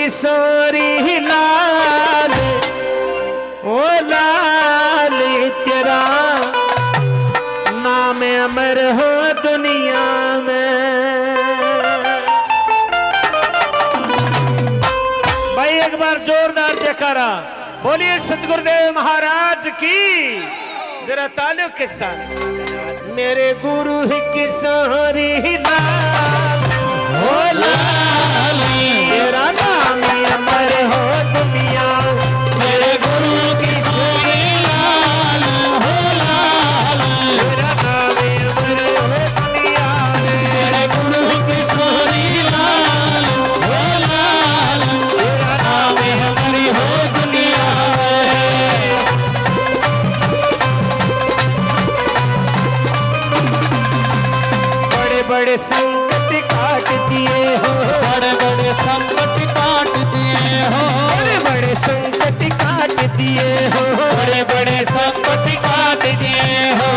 किशोरी लाल, ओ लाल तेरा नाम अमर हो दुनिया में। भाई एक बार जोरदार जयकारा बोलिए सतगुरुदेव महाराज की। जरा तालियों के साथ। मेरे गुरु ही किशोरी लाल, ओ लाल तेरा नाम अमर हो दुनिया। मेरे गुरु किशोरी लाल, हो लाल तेरा नाम अमर हो दुनिया। मेरे गुरु किशोरी लाल, हो लाल तेरा नाम अमर हो दुनिया। बड़े बड़े संकट काट दिए हो, बड़े बड़े संकट काट दिए हो, बड़े बड़े संकट काट दिए हो, बड़े बड़े संकट काट दिए हो,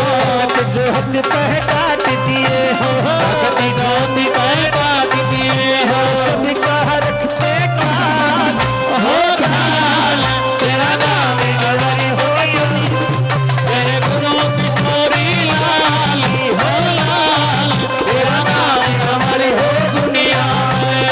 जो हद पर काट दिए हो, भक्ति ज्योति पर काट दिए हो। सबका रखते ख्याल हो ख्याल तेरा नाम अमर हो दुनिया। मेरे गुरु किशोरी लाल, हो लाल तेरा नाम अमर हो दुनिया में।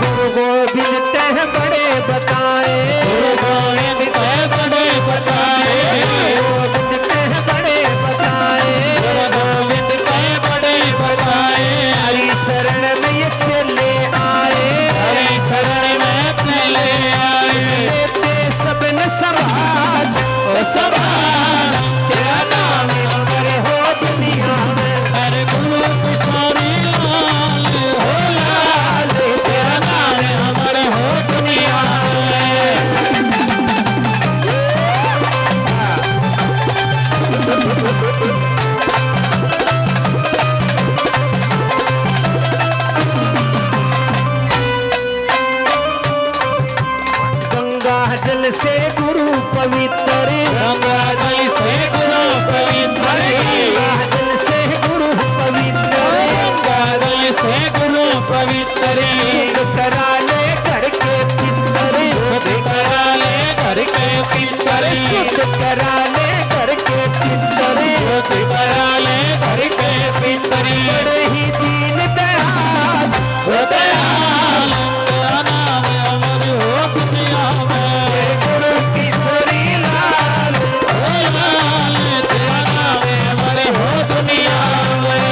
गुरु गोविंद तह बड़े बताए, गुरु गोविंद तह बड़े बताए, गोविंद तह बड़े बताए, गुरु गोविंद तह बड़े बताए। हरि शरण में ये चले आए, हरि शरण में चले आए, लेते सबने सवाल सवाल तेरा नाम अमर हो दुनिया में। अरे गुरु किशोरी लाल, हो लाल तेरा नाम अमर हो दुनिया में। गंगा जल से गुरु पवित्र, गंगा जल से गुरु पवित्र, गंगा जल से गुरु पवित्र, गंगा जल से गुरु पवित्र। शुद्ध करा ले घर के पितर, शुद्ध करा ले घर के पितर, शुद्ध करा ले घर के पितर, शुद्ध करा ले घर के पितर। बड़े ही दीन दयाल, हो दयाल तेरा नाम अमर हो दुनिया में। गुरु किशोरी लाल, हो लाल तेरा नाम अमर हो दुनिया में।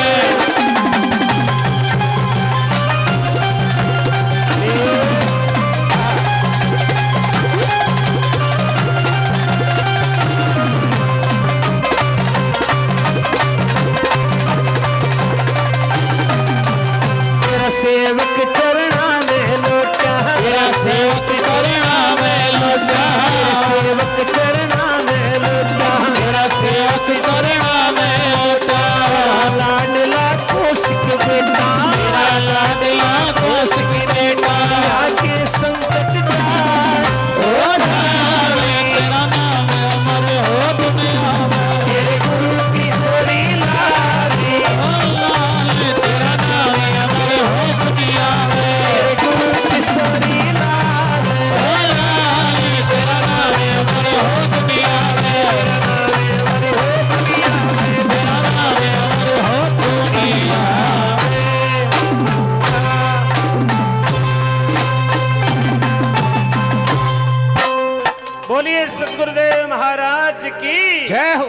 तेरा सेवक चरणा में लौटा, तेरा सेवक चरणा में लौटा, तेरा सेवक चरणा में लौटा, तेरा सेवक चरणा में लौटा। लाडला कौशिक बेटा, तेरा लाडला कौशिक बेटा, आके संकट टाल, हो ढाल तेरा नाम अमर हो दुनिया में। तेरे गुरु किशोरी लाल, हो लाल तेरा नाम अमर हो दुनिया में। तेरे गुरु किशोरी लाल, हो लाल तेरा नाम अमर हो दुनिया में। तेरा नाम अमर हो दुनिया बोलिए सतगुरुदेव महाराज की जय हो।